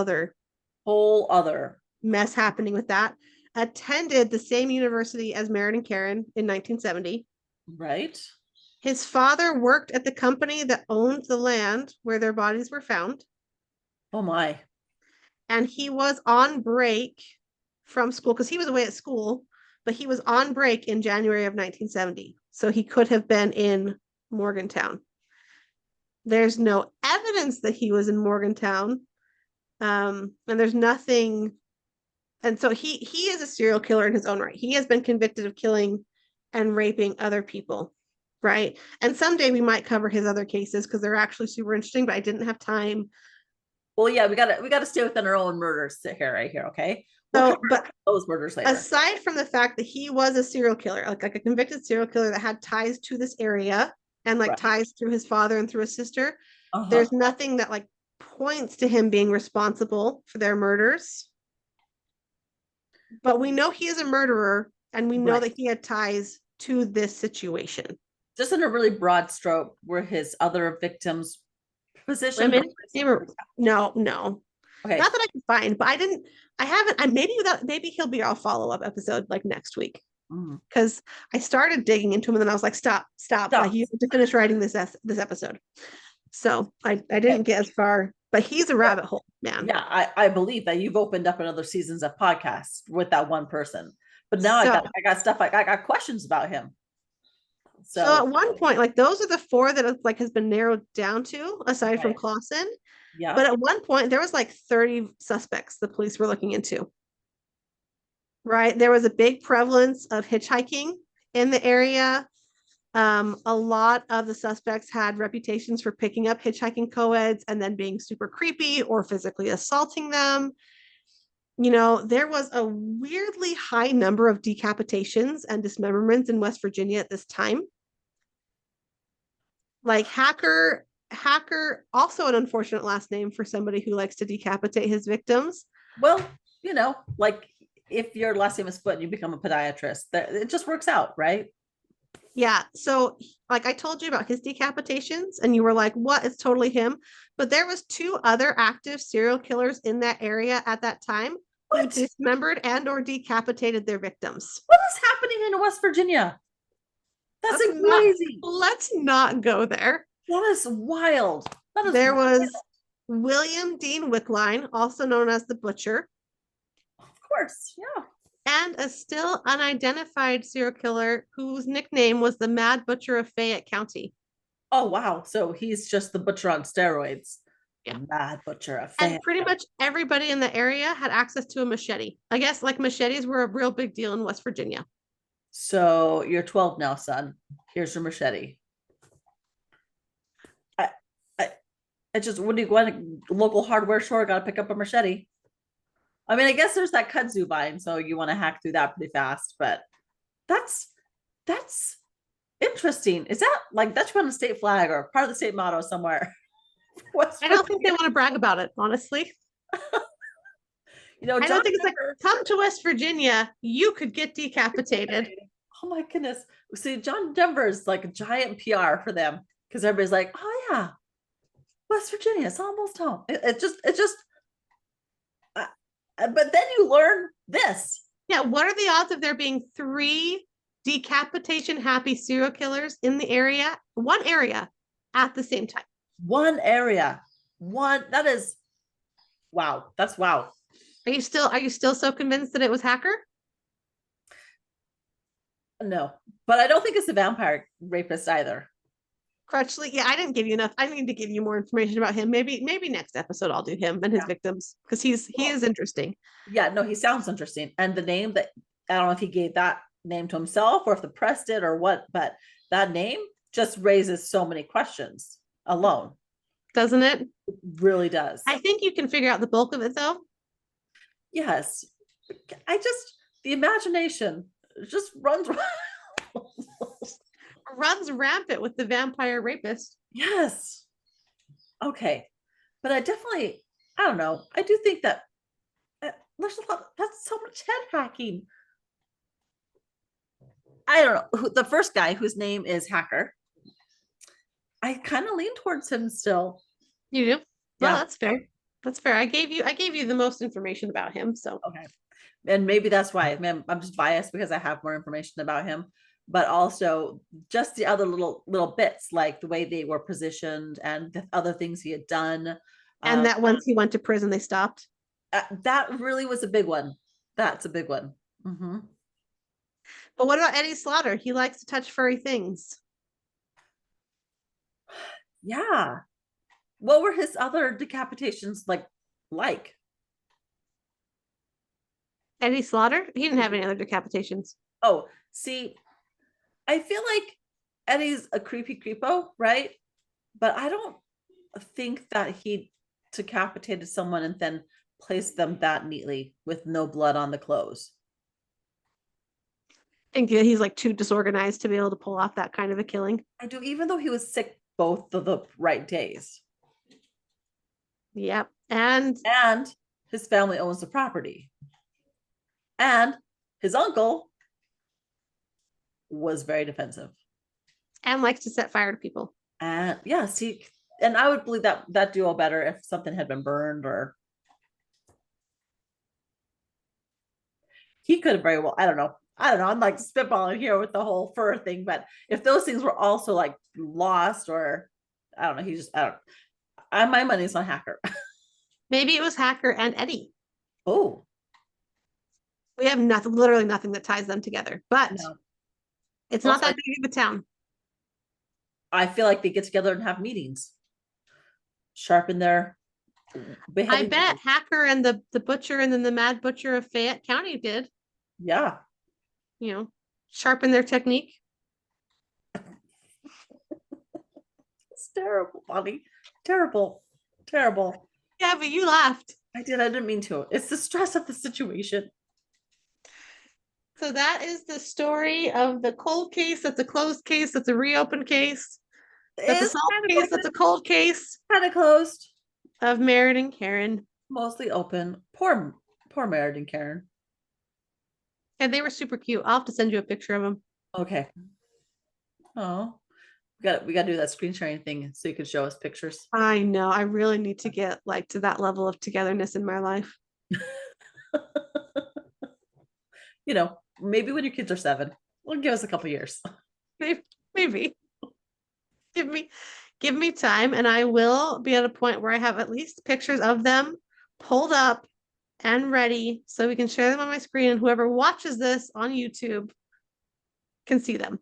other mess happening with that, attended the same university as Malarik and Karen in 1970. Right. His father worked at the company that owned the land where their bodies were found. Oh my. And he was on break from school because he was away at school, but he was on break in January of 1970. So he could have been in Morgantown. There's no evidence that he was in Morgantown. And there's nothing. And so he is a serial killer in his own right. He has been convicted of killing and raping other people. Right. And someday we might cover his other cases because they're actually super interesting, but I didn't have time. Well, yeah, we gotta stay within our own murders here, right here, okay? So, but those murders later. Aside from the fact that he was a serial killer, like a convicted serial killer that had ties to this area and like ties through his father and through his sister, there's nothing that like points to him being responsible for their murders. But we know he is a murderer, and we know that he had ties to this situation. Just in a really broad stroke, were his other victims positioned? No. Okay. Not that I can find, but I haven't, maybe he'll be our follow-up episode like next week. Because I started digging into him and then I was like, stop. Like, you have to finish writing this episode. So I didn't get as far, but he's a rabbit hole, man. Yeah, I believe that you've opened up another seasons of podcasts with that one person. But now I got questions about him. So at one point, like those are the 4 that like has been narrowed down to, aside from Clausen. Yeah. But at one point, there was like 30 suspects the police were looking into. Right. There was a big prevalence of hitchhiking in the area. A lot of the suspects had reputations for picking up hitchhiking co-eds and then being super creepy or physically assaulting them. There was a weirdly high number of decapitations and dismemberments in West Virginia at this time. Like Hacker, also an unfortunate last name for somebody who likes to decapitate his victims. Well, like if your last name is Foot and you become a podiatrist, it just works out, right? Yeah. So like I told you about his decapitations and you were like, what? It's totally him. But there was 2 other active serial killers in that area at that time who dismembered and or decapitated their victims. What is happening in West Virginia? That's crazy. Let's not go there. That is wild. There was William Dean Wickline, also known as the Butcher. Of course, yeah. And a still unidentified serial killer whose nickname was the Mad Butcher of Fayette County. Oh, wow. So he's just the butcher on steroids. Yeah. Mad Butcher of Fayette. And pretty much everybody in the area had access to a machete. I guess like machetes were a real big deal in West Virginia. So you're 12 now, son. Here's your machete. I just, when you go to a local hardware store, got to pick up a machete. I mean, I guess there's that kudzu vine, so you want to hack through that pretty fast, but that's interesting. Is that like that's on a state flag or part of the state motto somewhere? I don't think they want to brag about it, honestly. I don't think it's like, come to West Virginia, you could get decapitated. Oh my goodness. See, John Denver is like a giant PR for them because everybody's like, oh yeah, West Virginia, it's almost home. Uh, but then you learn this. Yeah, what are the odds of there being 3 decapitation happy serial killers in the area, one area at the same time? One area, one that is wow. That's wow. Are you still so convinced that it was Hacker? No, but I don't think it's a vampire rapist either. Crutchley, yeah, I didn't give you enough. I need to give you more information about him. Maybe next episode I'll do him and his Yeah. victims because he Well, is interesting. yeah, no, he sounds interesting. And the name that I don't know if he gave that name to himself or if the press did or what, but that name just raises so many questions alone. Doesn't it? It really does. I think you can figure out the bulk of it though. Yes. I just the imagination just runs Runs rampant with the vampire rapist. yes. Okay. But I don't know. I do think that there's a lot, that's so much head hacking. I don't know. The first guy whose name is Hacker, I kind of lean towards him still. You do? Well, Yeah. that's fair. That's fair. I gave you the most information about him. So Okay. And maybe that's why I'm just biased because I have more information about him, but also just the other little bits, like the way they were positioned and the other things he had done. and that once he went to prison, they stopped. That really was a big one. That's a big one. Mm-hmm. But what about Eddie Slaughter? He likes to touch furry things. Yeah. What were his other decapitations like? Like, Eddie Slaughter? He didn't have any other decapitations. oh, see, I feel like Eddie's a creepy creepo, right? But I don't think that he decapitated someone and then placed them that neatly with no blood on the clothes. I think he's like too disorganized to be able to pull off that kind of a killing. I do, even though he was sick both of the right days. Yep. And And his family owns the property. And his uncle was very defensive. likes to set fire to people. And yeah, see, and I would believe that duo better if something had been burned or he could have very well, I don't know. I'm like spitballing here with the whole fur thing, but if those things were also like lost or I don't know, my money's on Hacker. Maybe it was Hacker and Eddie. Oh, We have nothing, literally nothing that ties them together, but no. it's Also, not that big of a town. I feel like they get together and have meetings, sharpen their I bet Hacker and the butcher and then the Mad Butcher of Fayette County did, Yeah. sharpen their technique. It's terrible, Bonnie. Terrible. Terrible. Yeah, but you laughed. I didn't mean to. It's the stress of the situation. So that is the story of the cold case. That's a closed case. That's a reopened case. That's a It's solved kind of case. That's a cold case kind of closed, of Merritt and Karen. mostly open. Poor Malarik and Karen. And they were super cute. I'll have to send you a picture of them. Okay. Oh, we got to do that screen sharing thing so you can show us pictures. I know. I really need to get like to that level of togetherness in my life. Maybe when your kids are 7, well, give us a couple years. Maybe. Give me time and I will be at a point where I have at least pictures of them pulled up and ready so we can share them on my screen and whoever watches this on YouTube can see them.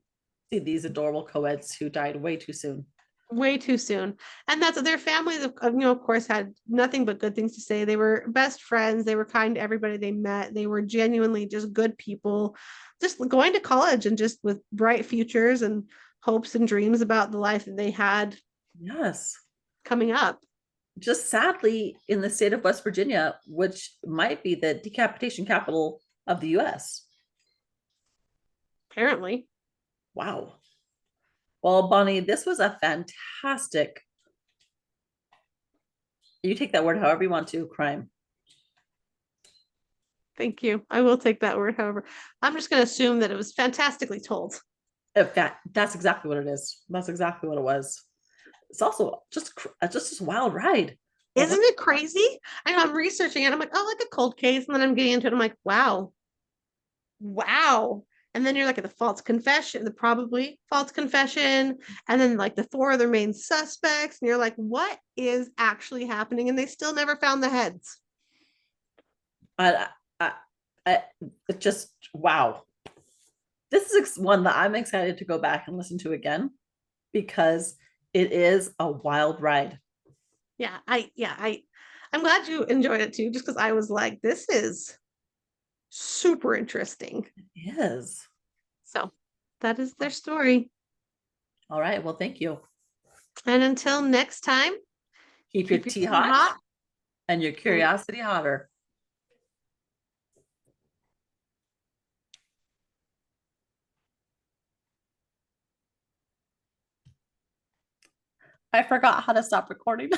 See these adorable co-eds who died way too soon. Way too soon. And that's their families, of course, had nothing but good things to say. They were best friends. They were kind to everybody they met. They were genuinely just good people, just going to college and just with bright futures and hopes and dreams about the life that they had Yes. coming up. Just sadly, in the state of West Virginia, which might be the decapitation capital of the US. Apparently. Wow. Well, Bonnie, this was a fantastic, you take that word however you want to, crime. Thank you. I will take that word. However, I'm just going to assume that it was fantastically told. In fact, that's exactly what it is. That's exactly what it was. It's also just a wild ride. A Isn't it crazy? I know I'm researching it. I'm like, oh, like a cold case. And then I'm getting into it. I'm like, wow, wow. And then you're like at the false confession, the probably false confession, and then like the four other main suspects, and you're like, what is actually happening? And they still never found the heads. I, I, I, it just wow. This is one that I'm excited to go back and listen to again because it is a wild ride. I'm glad you enjoyed it too, just because I was like, this is super interesting. It is. So that is their story. All right. Well, thank you. And until next time, Keep your keep your tea tea hot hot. and your curiosity hotter. I forgot how to stop recording.